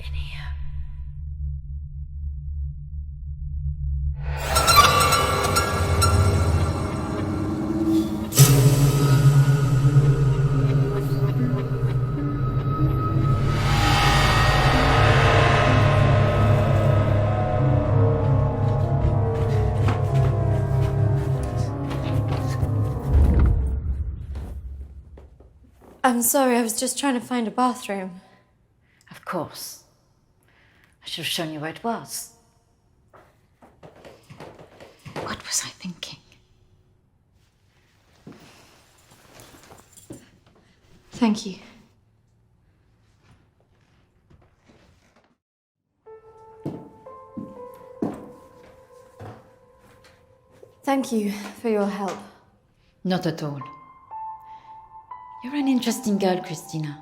in here. I'm sorry, I was just trying to find a bathroom. Of course. I should have shown you where it was. What was I thinking? Thank you. Thank you for your help. Not at all. You're an interesting girl, KRISTINA.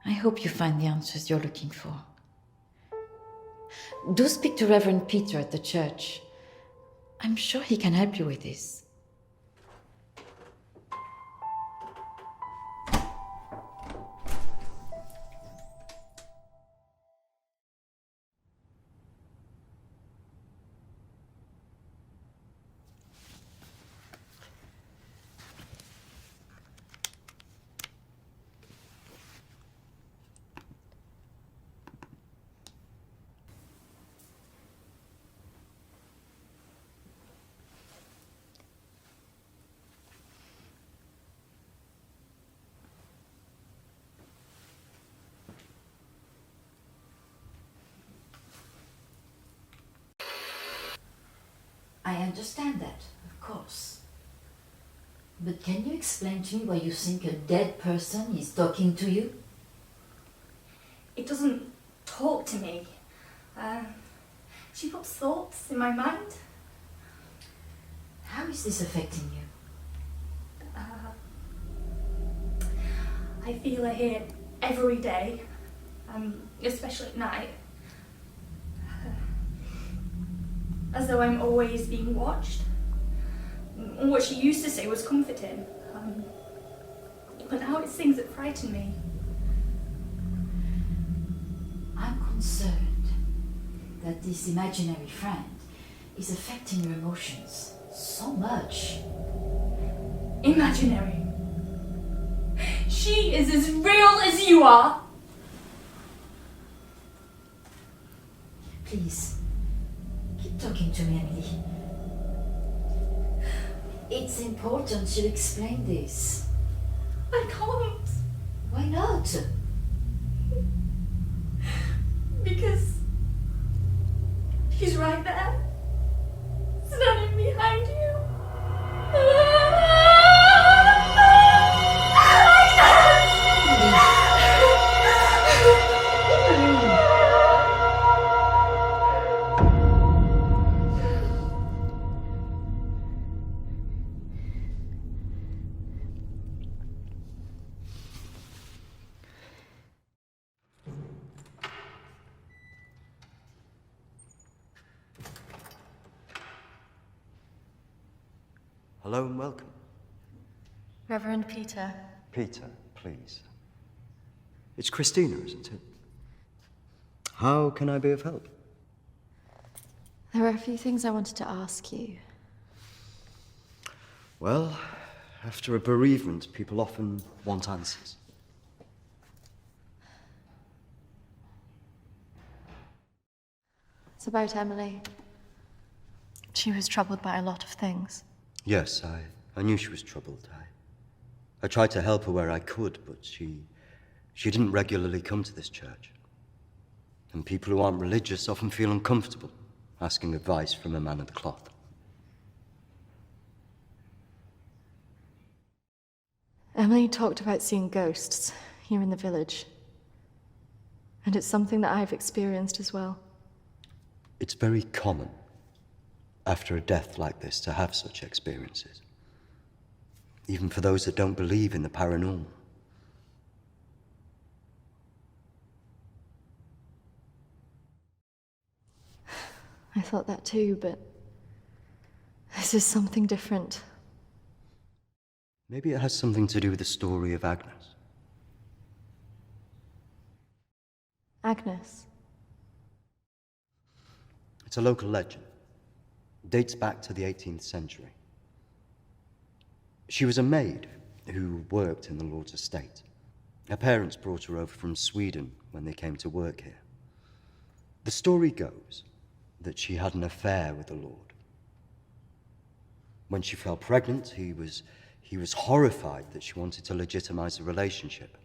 I hope you find the answers you're looking for. Do speak to Reverend Peter at the church. I'm sure he can help you with this. I understand that, of course. But can you explain to me why you think a dead person is talking to you? It doesn't talk to me. She puts thoughts in my mind. How is this affecting you? I feel her here every day, especially at night. As though I'm always being watched. What she used to say was comforting. But now it's things that frighten me. I'm concerned that this imaginary friend is affecting your emotions so much. Imaginary. She is as real as you are. Please, keep talking to me, Emily. It's important you explain this. I can't. Why not? Because she's right there, standing behind you. Hello and welcome. Reverend Peter. Peter, please. It's KRISTINA, isn't it? How can I be of help? There are a few things I wanted to ask you. Well, after a bereavement, people often want answers. It's about Emily. She was troubled by a lot of things. Yes, I knew she was troubled. I tried to help her where I could, but she didn't regularly come to this church. And people who aren't religious often feel uncomfortable asking advice from a man of the cloth. Emily talked about seeing ghosts here in the village. And it's something that I've experienced as well. It's very common after a death like this to have such experiences, even for those that don't believe in the paranormal. I thought that too, but this is something different. Maybe it has something to do with the story of Agnes. Agnes. It's a local legend. It dates back to the 18th century. She was a maid who worked in the Lord's estate. Her parents brought her over from Sweden when they came to work here. The story goes that she had an affair with the Lord. When she fell pregnant, he was horrified that she wanted to legitimize the relationship.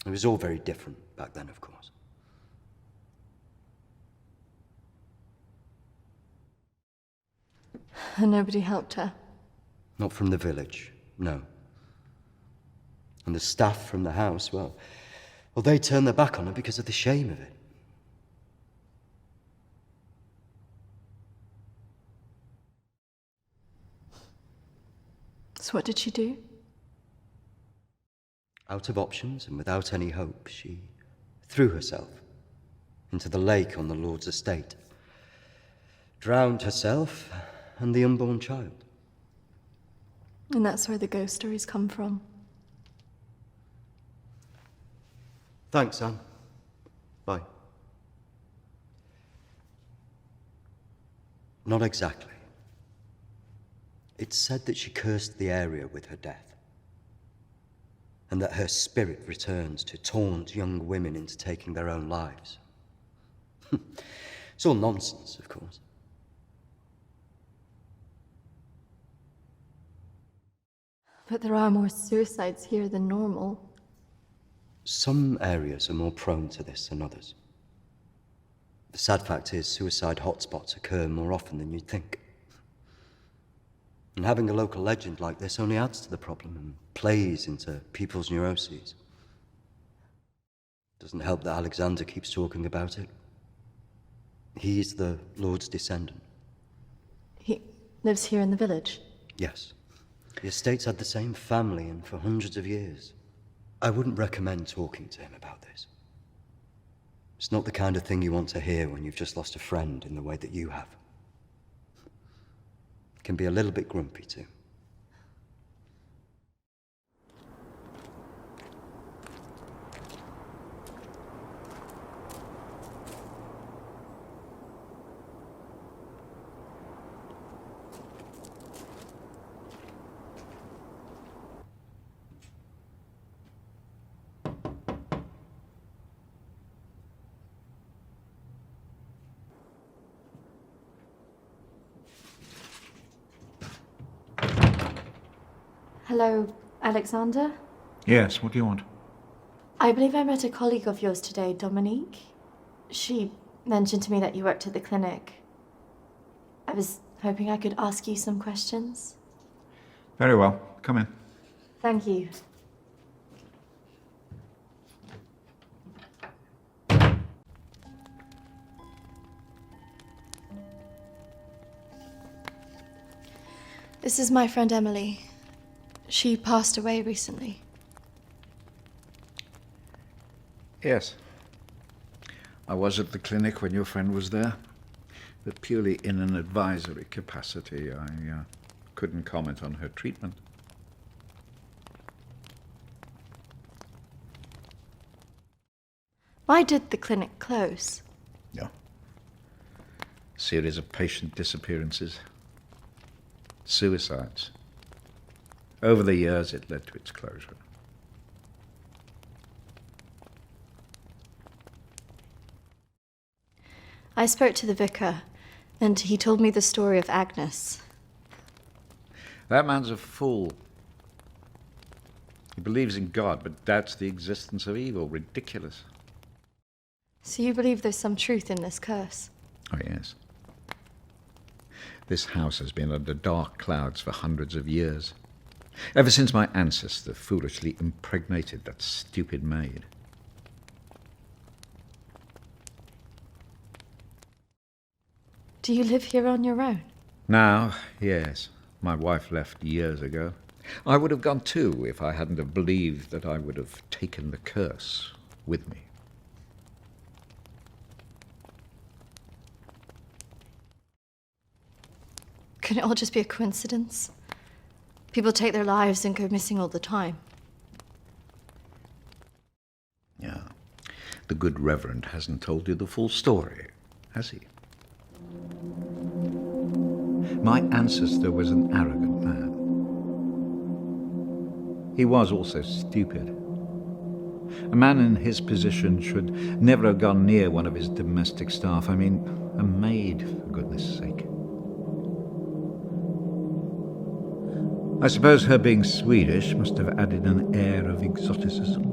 It was all very different back then, of course. And nobody helped her? Not from the village, no. And the staff from the house, well, they turned their back on her because of the shame of it. So what did she do? Out of options and without any hope, she threw herself into the lake on the Lord's estate, drowned herself and the unborn child. And that's where the ghost stories come from. Thanks, Anne. Bye. Not exactly. It's said that she cursed the area with her death, and that her spirit returns to taunt young women into taking their own lives. It's all nonsense, of course. But there are more suicides here than normal. Some areas are more prone to this than others. The sad fact is, suicide hotspots occur more often than you'd think. And having a local legend like this only adds to the problem and plays into people's neuroses. Doesn't help that Alexander keeps talking about it. He's the Lord's descendant. He lives here in the village? Yes. The estate's had the same family and for hundreds of years. I wouldn't recommend talking to him about this. It's not the kind of thing you want to hear when you've just lost a friend in the way that you have. It can be a little bit grumpy too. Hello, Alexander? Yes, what do you want? I believe I met a colleague of yours today, Dominique. She mentioned to me that you worked at the clinic. I was hoping I could ask you some questions. Very well. Come in. Thank you. This is my friend Emily. She passed away recently. Yes. I was at the clinic when your friend was there, but purely in an advisory capacity. I couldn't comment on her treatment. Why did the clinic close? No. Series of patient disappearances. Suicides. Over the years, it led to its closure. I spoke to the vicar, and he told me the story of Agnes. That man's a fool. He believes in God, but doubts the existence of evil. Ridiculous. So you believe there's some truth in this curse? Oh, yes. This house has been under dark clouds for hundreds of years. Ever since my ancestor foolishly impregnated that stupid maid. Do you live here on your own? Now, yes. My wife left years ago. I would have gone too if I hadn't have believed that I would have taken the curse with me. Could it all just be a coincidence? People take their lives and go missing all the time. Yeah. The good Reverend hasn't told you the full story, has he? My ancestor was an arrogant man. He was also stupid. A man in his position should never have gone near one of his domestic staff. I mean, a maid, for goodness sake. I suppose her being Swedish must have added an air of exoticism.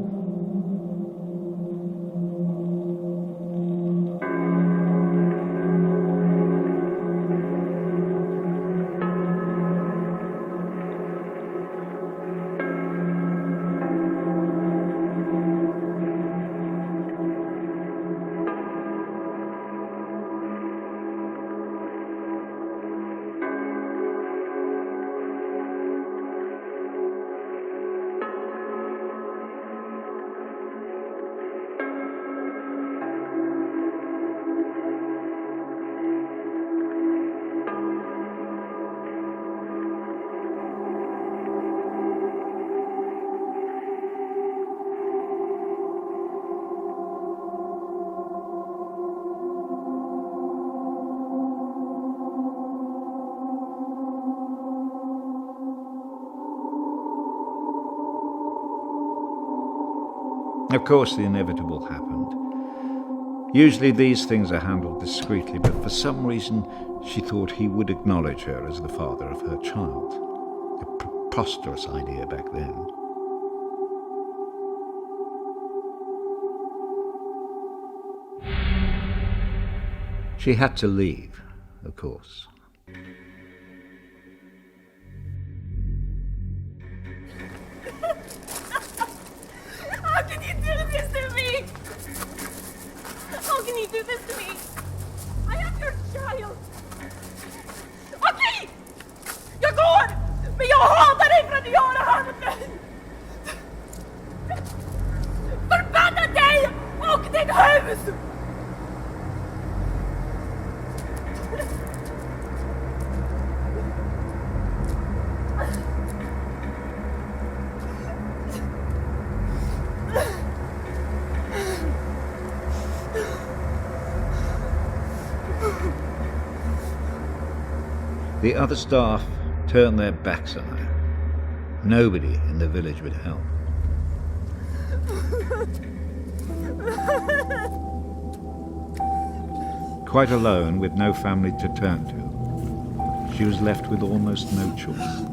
Of course, the inevitable happened. Usually these things are handled discreetly, but for some reason she thought he would acknowledge her as the father of her child. A preposterous idea back then. She had to leave, of course. How can you do this to me? How can you do this to me? I am your child. Okej! Jag går! Men jag hatar dig för att du gör det här mot mig! Förbanna dig och ditt hus! The other staff turned their backs on her. Nobody in the village would help. Quite alone, with no family to turn to, she was left with almost no choice.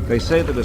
They say that